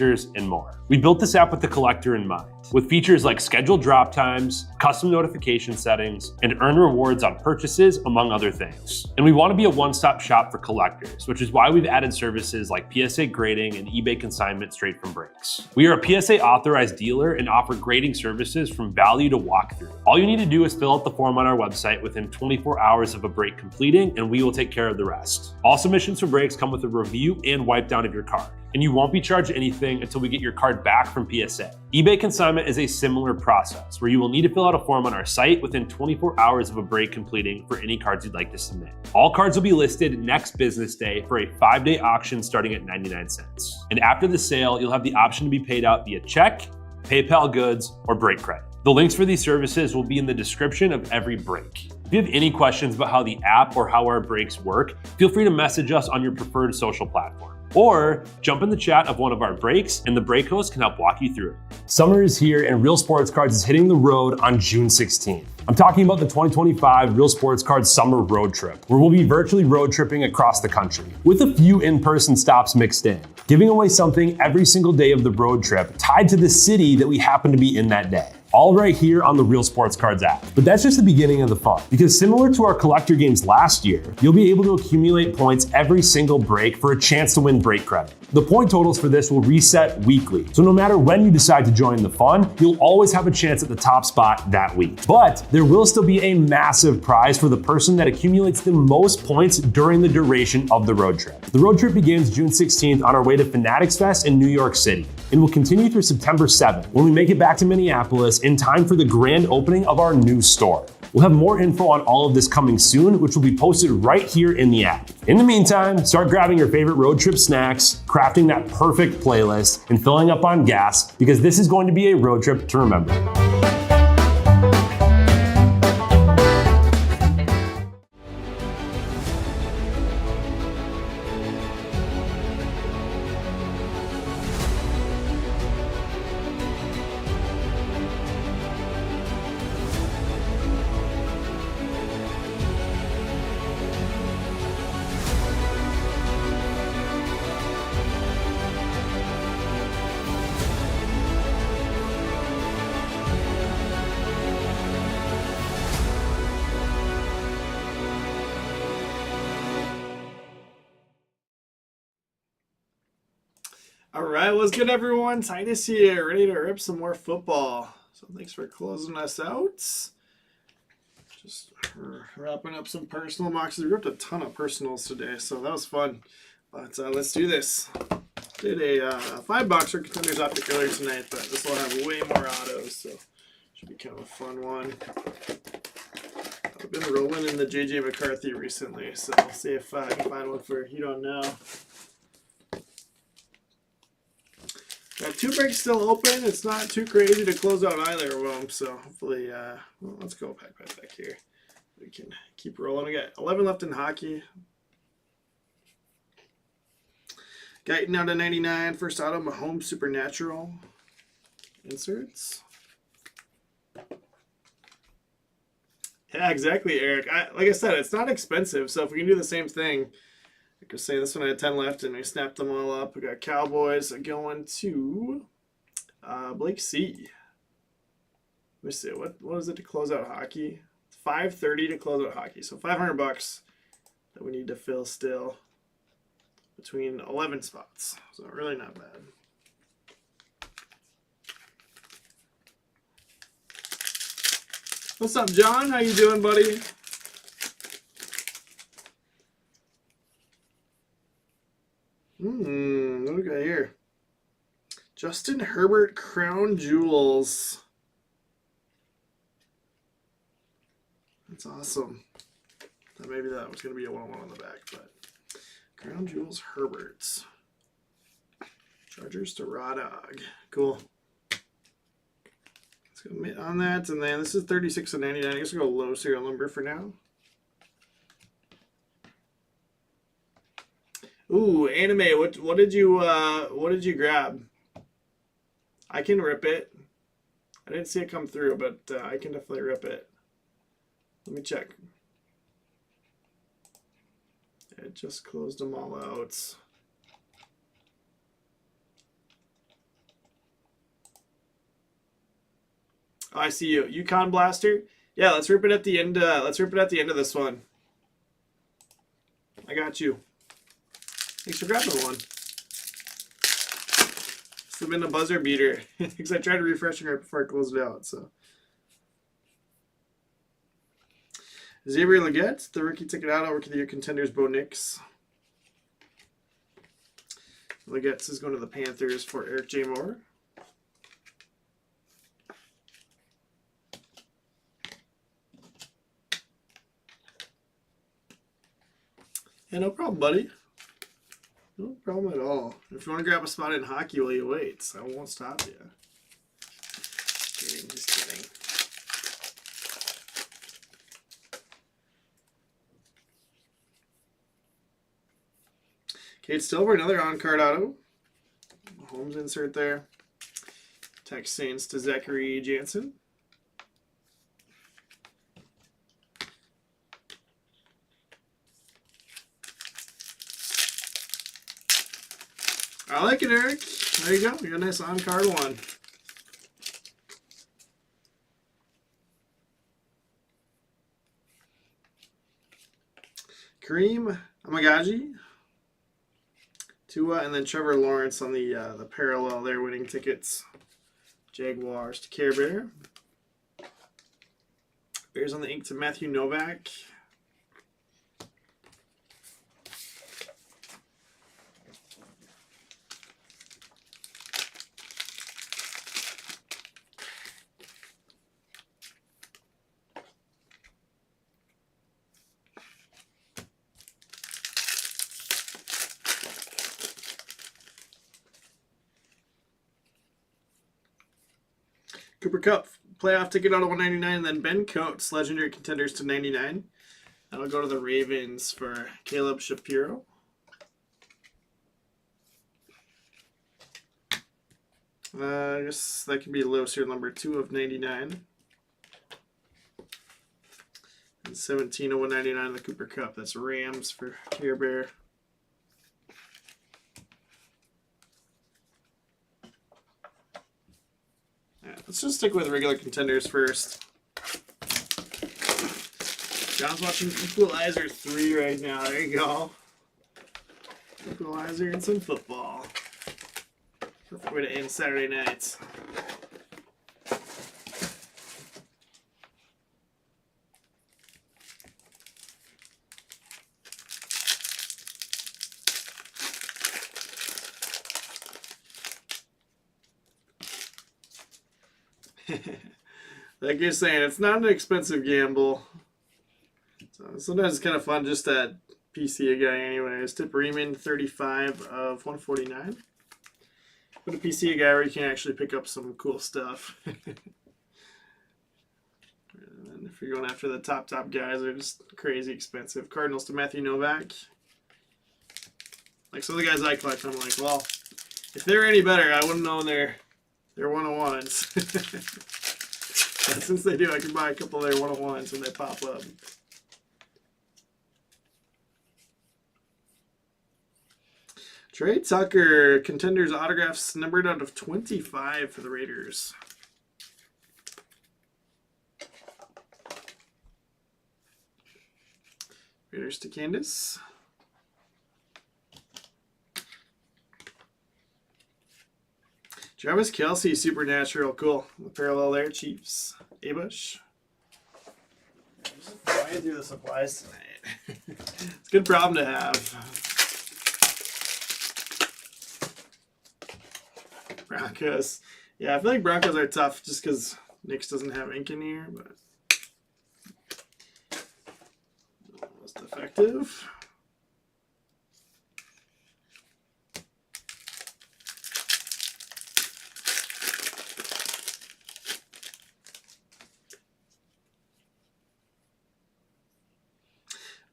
and more. We built this app with the collector in mind, with features like scheduled drop times, custom notification settings, and earn rewards on purchases, among other things. And we want to be a one-stop shop for collectors, which is why we've added services like PSA grading and eBay consignment straight from breaks. We are a PSA authorized dealer and offer grading services from value to walkthrough. All you need to do is fill out the form on our website within 24 hours of a break completing, and we will take care of the rest. All submissions for breaks come with a review and wipe down of your card, and you won't be charged anything until we get your card back from PSA. eBay consignment is a similar process where you will need to fill out a form on our site within 24 hours of a break completing for any cards you'd like to submit. All cards will be listed next business day for a 5-day auction starting at 99 cents. And after the sale, you'll have the option to be paid out via check, PayPal goods, or break credit. The links for these services will be in the description of every break. If you have any questions about how the app or how our breaks work, feel free to message us on your preferred social platform. Or jump in the chat of one of our breaks and the break host can help walk you through it. Summer is here and Real Sports Cards is hitting the road on June 16th. I'm talking about the 2025 Real Sports Cards Summer Road Trip, where we'll be virtually road tripping across the country, with a few in-person stops mixed in, giving away something every single day of the road trip tied to the city that we happen to be in that day. All right here on the Real Sports Cards app. But that's just the beginning of the fun, because similar to our collector games last year, you'll be able to accumulate points every single break for a chance to win break credit. The point totals for this will reset weekly, so no matter when you decide to join the fun, you'll always have a chance at the top spot that week. But there will still be a massive prize for the person that accumulates the most points during the duration of the road trip. The road trip begins June 16th on our way to Fanatics Fest in New York City, and will continue through September 7th when we make it back to Minneapolis in time for the grand opening of our new store. We'll have more info on all of this coming soon, which will be posted right here in the app. In the meantime, start grabbing your favorite road trip snacks, crafting that perfect playlist, and filling up on gas, because this is going to be a road trip to remember. All right, what's good, everyone? Titus here, ready to rip some more football. So thanks for closing us out. Just wrapping up some personal boxes. We ripped a ton of personals today, so that was fun. But let's do this. Did a 5-boxer Contenders optic earlier tonight, but this will have way more autos, so should be kind of a fun one. I've been rolling in the JJ McCarthy recently, so I'll see if I can find one for You Don't Know. Got 2 breaks still open. It's not too crazy to close out either of them, so hopefully, well, let's go back here. We can keep rolling. We got 11 left in hockey. Guyton out of 99. First auto, Mahomes Supernatural. Inserts. Yeah, exactly, Eric. Like I said, it's not expensive, so if we can do the same thing, I could say this one had 10 left, and we snapped them all up. We got Cowboys going to Blake C. Let me see. What is it to close out hockey? It's $530 to close out hockey. So $500 that we need to fill still between 11 spots. So really not bad. What's up, John? How you doing, buddy? What do we got here? Justin Herbert Crown Jewels. That's awesome. Thought maybe that was going to be a 1-1 on the back, but Crown Jewels Herberts. Chargers to Raw Dog. Cool. Let's go mid on that, and then this is 36 and 99. I guess we'll go low serial number for now. Ooh, anime. What did you grab? I can rip it. I didn't see it come through, but I can definitely rip it. Let me check. It just closed them all out. Oh, I see you. Yukon Blaster. Yeah, let's rip it at the end. Let's rip it at the end of this one. I got you. Thanks for grabbing one. This has been a buzzer beater because I tried refreshing right before I closed it out. So, Xavier Leggett, the rookie ticket out. Rookie of the year contenders, Bo Nix. Leggett is going to the Panthers for Eric J. Moore. Yeah, no problem, buddy. No problem at all. If you want to grab a spot in hockey while you wait, I won't stop you. Just kidding. Kate Silver, another on-card auto. Holmes insert there. Text Saints to Zachary Jansen. I like it, Eric. There you go. You got a nice on-card one. Kareem Amagaji. Tua, and then Trevor Lawrence on the parallel there, winning tickets. Jaguars to Care Bear. Bears on the ink to Matthew Novak. Cooper Kupp, playoff ticket out of 199, and then Ben Coates, legendary contenders to 99. That'll go to the Ravens for Caleb Shapiro. I guess that could be low serial number 2 of 99. And 17 of 199, the Cooper Kupp. That's Rams for Care Bear. Let's just stick with regular contenders first. John's watching Equalizer 3 right now. There you go. Equalizer and some football. Perfect way to end Saturday nights. Like you're saying, it's not an expensive gamble. So sometimes it's kind of fun just to PC a guy anyways. Tip Riemann, 35 of 149. Put a PC a guy where you can actually pick up some cool stuff. And then if you're going after the top guys, they're just crazy expensive. Cardinals to Matthew Novak. Like some of the guys I collect, I'm like, well, if they're any better, I wouldn't know they're 101s. But since they do, I can buy a couple of their 101s when they pop up. Trey Tucker, contenders autographs numbered out of 25 for the Raiders. Raiders to Candace. Travis Kelce, Supernatural, cool. The parallel there, Chiefs. Abush. Just flying through the supplies tonight. It's a good problem to have. Broncos. Yeah, I feel like Broncos are tough just because Knicks doesn't have ink in here, but most effective.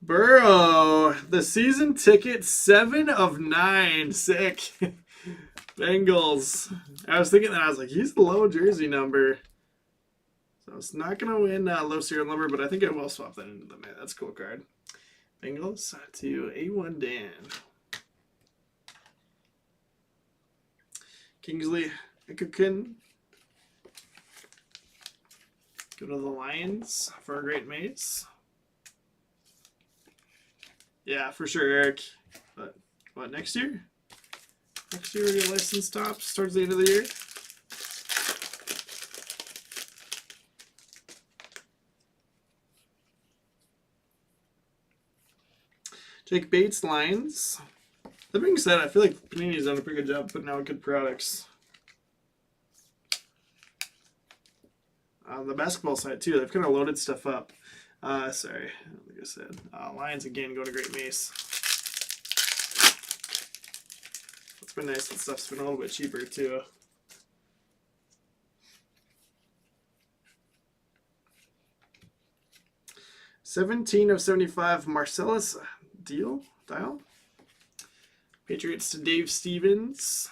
Burrow, the season ticket, 7 of 9. Sick. Bengals. I was thinking that. I was like, he's the low jersey number. So it's not going to win low serial number, but I think I will swap that into the man. That's a cool card. Bengals to A1 Dan. Kingsley Ikukin. Go to the Lions for a great mace. Yeah, for sure, Eric. But what, next year? Next year your license stops towards the end of the year? Jake Bates, Lions. That being said, I feel like Panini's done a pretty good job putting out good products. On the basketball side, too, they've kind of loaded stuff up. Sorry, like I said. Lions, again, go to great mace. It's been nice that stuff's been a little bit cheaper, too. /75, Marcellus Dial. Patriots to Dave Stevens.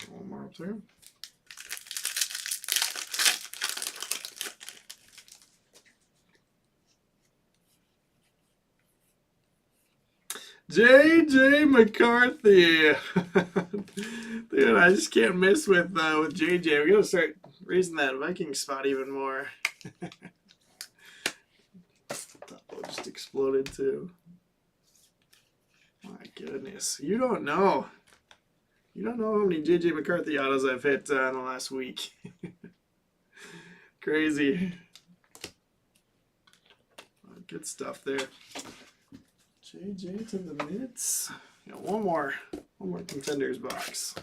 One more up there. JJ McCarthy. Dude, I just can't miss with JJ. We gotta start raising that Viking spot even more. That just exploded too. My goodness. You don't know. You don't know how many JJ McCarthy autos I've hit in the last week. Crazy. Good stuff there. JJ to the minutes. Got one more Contenders box.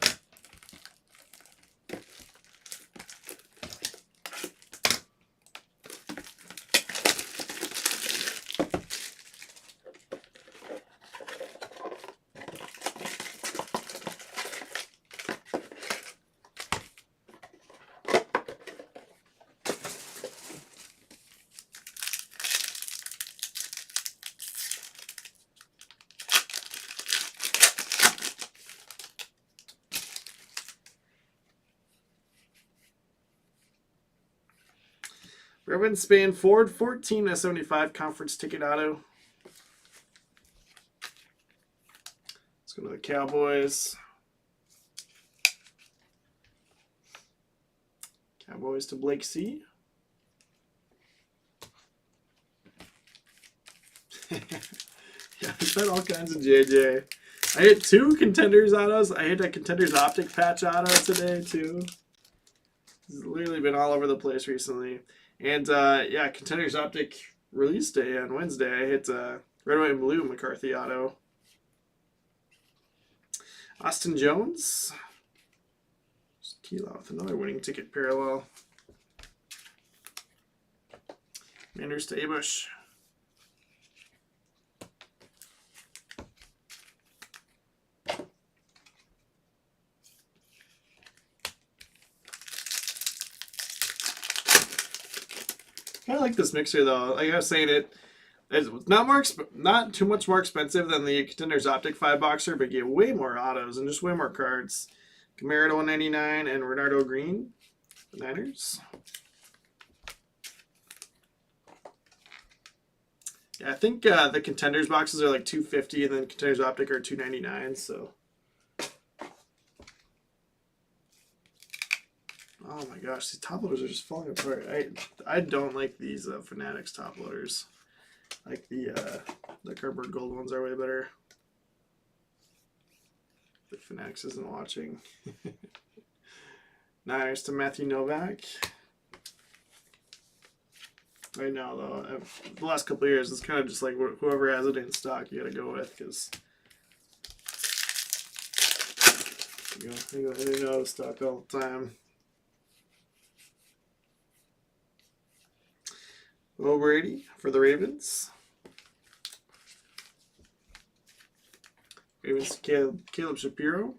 Reuben Span Ford, 14/75 conference ticket auto. Let's go to the Cowboys. Cowboys to Blake C. Yeah, I've had all kinds of JJ. I hit 2 Contenders autos. I hit a Contenders Optic patch auto today, too. It's literally been all over the place recently. And, yeah, Contenders Optic release day on Wednesday. I hit Red, White, and Blue McCarthy auto. Austin Jones. Kilo with another winning ticket parallel. Manders to Abush. I kind of like this mixer though. Like I was saying, it's not too much more expensive than the Contenders Optic 5-boxer, but you get way more autos and just way more cards. Kamara to 199 and Renardo Green, the Niners. Yeah, I think the Contenders boxes are like $250 and then Contenders Optic are $299. So. Oh my gosh, these top loaders are just falling apart. I don't like these Fanatics top loaders. Like the cardboard gold ones are way better. The Fanatics isn't watching. Niners to Matthew Novak. Right now though, the last couple of years, it's kind of just like whoever has it in stock, you gotta go with because you know out of stock all the time. Will Brady for the Ravens. Ravens Caleb Shapiro.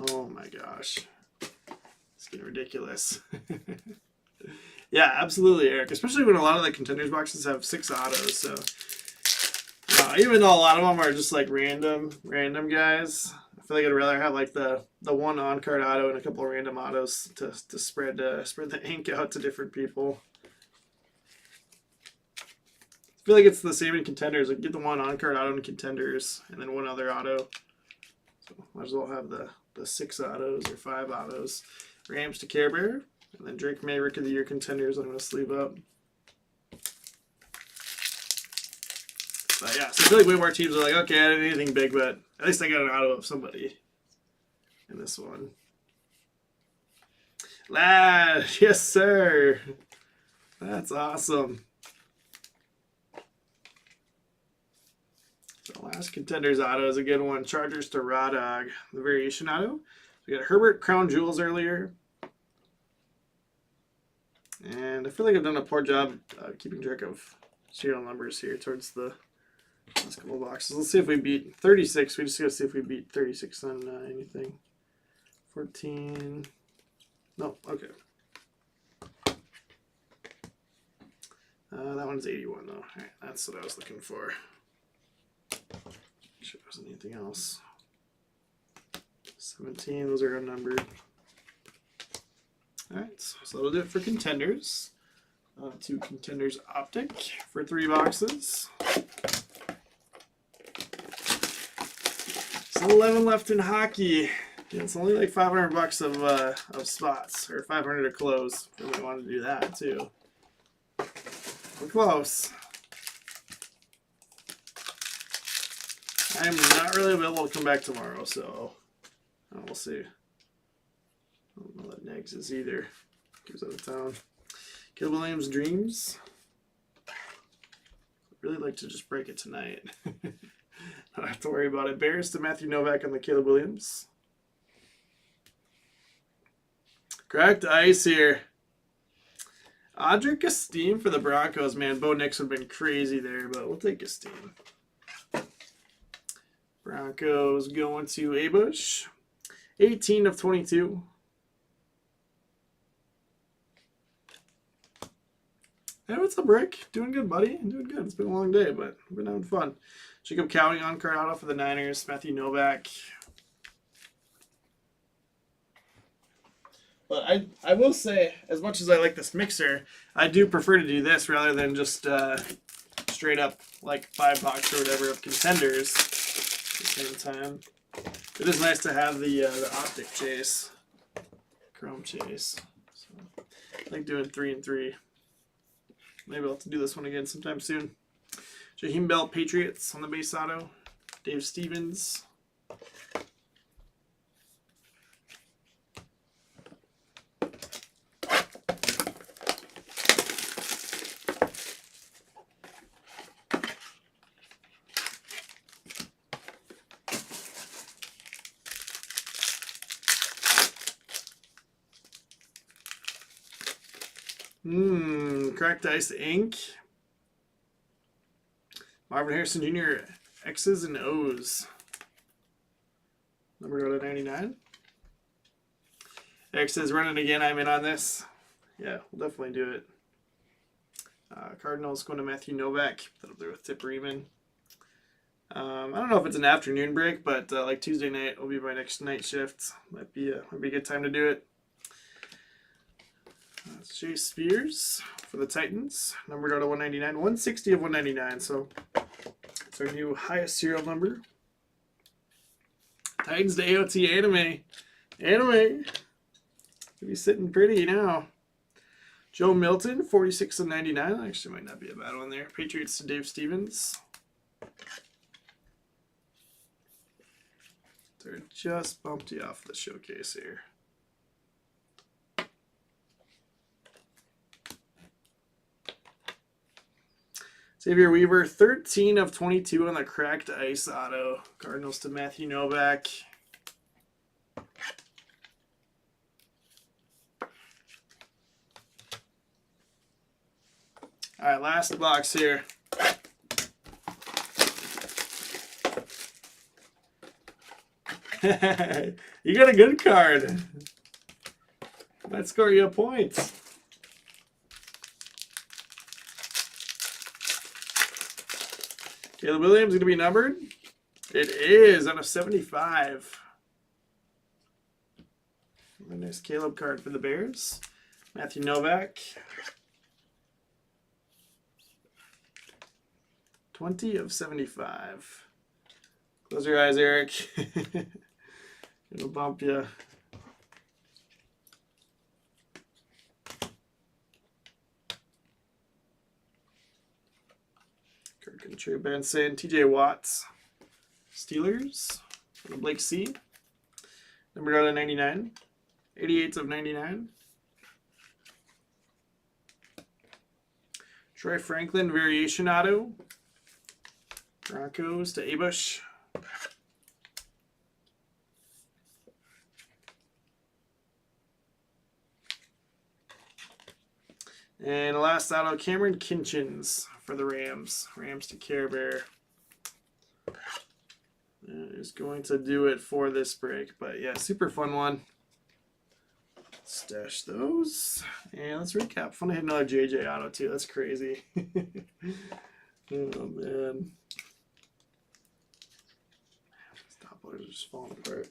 Oh my gosh. It's getting ridiculous. Yeah, absolutely, Eric. Especially when a lot of the Contenders boxes have 6 autos. So even though a lot of them are just like random guys, I feel like I'd rather have like the one on-card auto and a couple of random autos to spread the ink out to different people. It's feel like it's the same in Contenders. Like get the one on-card auto in Contenders, and then one other auto. So might as well have the 6 autos or 5 autos. Rams to Care Bear, and then Drake May Rookie of the Year Contenders. I'm going to sleeve up. But yeah, so I feel like way more teams are like, okay, I didn't do anything big, but at least I got an auto of somebody in this one. Lad, yes sir. That's awesome. So last Contenders auto is a good one. Chargers to Raw Dog, the variation auto. We got Herbert Crown Jewels earlier. And I feel like I've done a poor job keeping track of serial numbers here towards the last couple of boxes. Let's see if we beat 36. We just got to see if we beat 36 on anything. 14. No, okay. That one's 81 though. All right, that's what I was looking for. Make sure there wasn't anything else. 17, those are unnumbered. All right, so that'll do it for Contenders. 2 Contenders Optic for 3 boxes. So 11 left in hockey. Yeah, it's only like $500 of spots, or 500 to close. If we want to do that too. We're close. I'm not really available to come back tomorrow, so we'll see. I don't know that Negs is either. He's out of town. Caleb Williams Dreams. I'd really like to just break it tonight. Don't have to worry about it. Bears to Matthew Novak on the Caleb Williams. Cracked ice here. Audric Esteem for the Broncos, man. Bo Nix would have been crazy there, but we'll take Esteem. Broncos going to Abush. 18 of 22. Hey, what's up, Rick? Doing good, buddy. Doing good. It's been a long day, but we've been having fun. Jacob Cowing on card auto for the Niners. Matthew Novak. But I will say, as much as I like this mixer, I do prefer to do this rather than just straight up like 5 box or whatever of Contenders at the same time. It is nice to have the optic chase, chrome chase. So I like doing 3 and 3. Maybe I'll have to do this one again sometime soon. Jaheim Bell Patriots on the base auto. Dave Stevens. Cracked Ice Ink. Marvin Harrison Jr. X's and O's. Number out of 99. X is running again. I'm in on this. Yeah, we'll definitely do it. Cardinals going to Matthew Novak. That'll do with Tip Reeman. I don't know if it's an afternoon break, but like Tuesday night will be my next night shift. Might be a good time to do it. Chase Spears for the Titans, numbered out of 199, 160 of 199. So it's our new highest serial number. Titans to AOT Anime. Could be sitting pretty now. Joe Milton, 46 of 99. Actually, might not be a bad one there. Patriots to Dave Stevens. They're just bumped you off the showcase here. Xavier Weaver, 13 of 22 on the cracked ice auto. Cardinals to Matthew Novak. All right, last box here. You got a good card. Might score you a point. Caleb Williams going to be numbered? It is on a 75. A nice Caleb card for the Bears. Matthew Novak. 20 of 75. Close your eyes, Eric. It'll bump you. Trey Benson, TJ Watts, Steelers, Blake C. Number out of 99. 88 of 99. Troy Franklin, variation auto. Broncos to Abush. And last auto, Cameron Kinchins for the Rams. Rams to Care Bear. That is going to do it for this break. But yeah, super fun one. Stash those. And let's recap. Fun to hit another JJ auto too. That's crazy. Oh man. Stop loaders are just falling apart.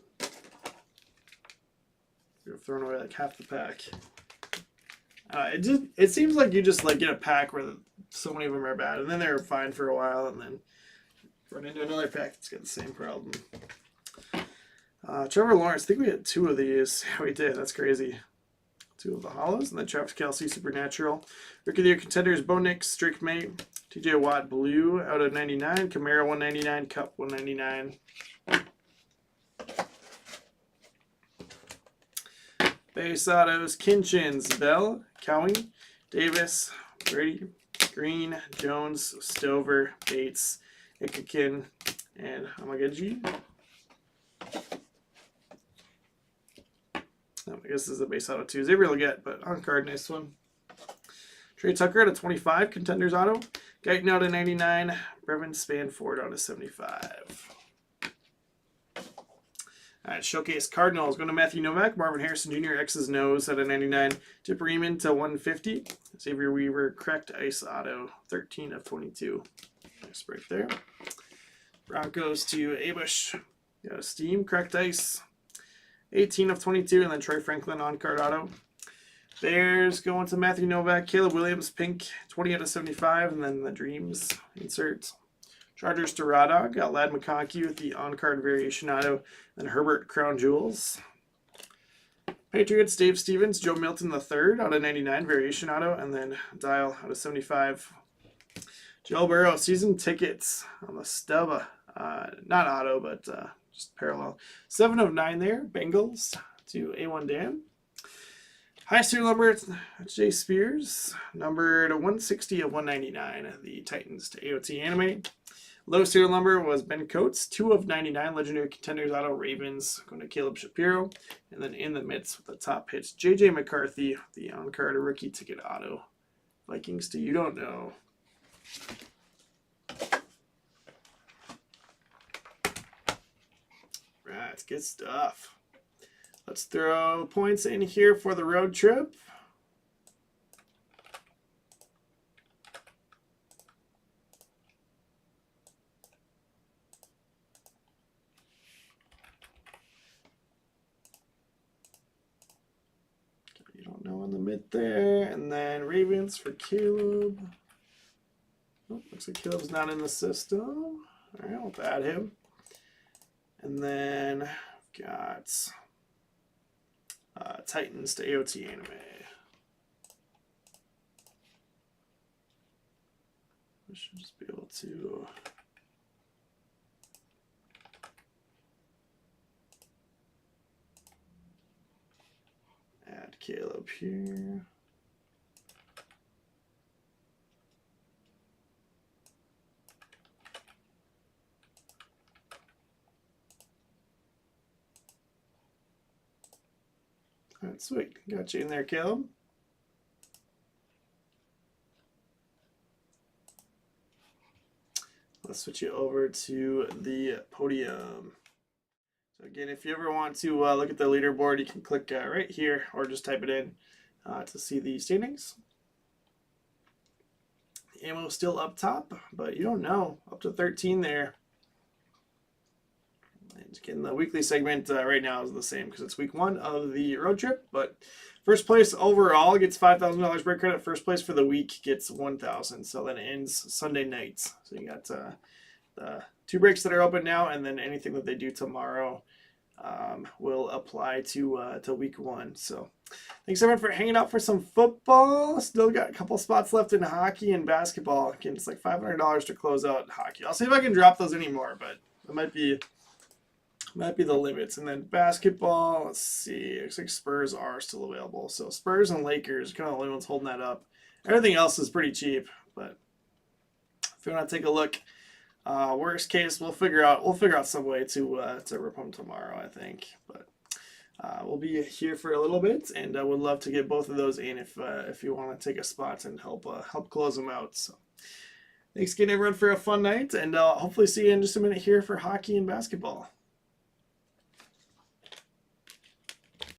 You've thrown away like half the pack. It seems like you just like get a pack where so many of them are bad, and then they're fine for a while, and then run into another pack that's got the same problem. Trevor Lawrence, I think we had 2 of these. Yeah, we did. That's crazy. 2 of the hollows, and then Travis Kelce, Supernatural. Rookie of the Year Contenders, Bo Nix, Drake May, TJ Watt, Blue, out of 99, Camaro 199, Cup 199. Base autos, Kinchins, Bell, Cowing, Davis, Brady, Green, Jones, Stover, Bates, Ikakin, and Amagaji. I guess this is a base auto too. Xavier Legette, but on card, nice one. Trey Tucker out of 25, Contenders auto. Guyton out of 99, Brevin Spanford out of 75. All right, Showcase Cardinals. Going to Matthew Novak, Marvin Harrison Jr., X's Nose out of 99. Tip Riemann to 150. Xavier Weaver, Correct Ice Auto, 13 of 22. Nice break there. Broncos to Abush. Got a Steam, Correct Ice, 18 of 22. And then Troy Franklin on card auto. Bears going to Matthew Novak, Caleb Williams, Pink, 20 out of 75. And then the Dreams insert. Chargers to Radog, got Lad McConkey with the on-card variation auto, and Herbert Crown Jewels. Patriots, Dave Stevens, Joe Milton III out of 99, variation auto, and then Dial out of 75. Joe Burrow, season tickets on the stub, not auto, but just parallel. 7 of 9 there, Bengals to A1 Dan. High serial number, Jay Spears, numbered 160 of 199, the Titans to AOT Anime. Low serial number was Ben Coates, 2 of 99, Legendary Contenders auto, Ravens, going to Caleb Shapiro. And then in the midst with the top hits, JJ McCarthy, the on-card rookie ticket auto. Vikings to You Don't Know. Right, good stuff. Let's throw points in here for the road trip. You don't know in the mid there. And then Ravens for Caleb. Oh, looks like Caleb's not in the system. All right, we'll add him. And then got Titans to AOT Anime. We should just be able to add Caleb here. All right, sweet. Got you in there, Caleb. Let's switch you over to the podium. So again, if you ever want to look at the leaderboard, you can click right here or just type it in to see the standings. The ammo still up top, but you don't know. Up to 13 there. again, the weekly segment right now is the same because it's week 1 of the road trip. But first place overall gets $5,000 break credit. First place for the week gets $1,000. So then it ends Sunday nights. So you got the 2 breaks that are open now, and then anything that they do tomorrow will apply to week 1. So thanks everyone for hanging out for some football. Still got a couple spots left in hockey and basketball. Again, it's like $500 to close out hockey. I'll see if I can drop those anymore, but it might be the limits. And then basketball, let's see. It looks like Spurs are still available. So Spurs and Lakers, kind of the only ones holding that up. Everything else is pretty cheap, but if you want to take a look, worst case, we'll figure out some way to rip them tomorrow, I think. But we'll be here for a little bit, and I would love to get both of those in if you want to take a spot and help close them out. So thanks again, everyone, for a fun night, and hopefully see you in just a minute here for hockey and basketball.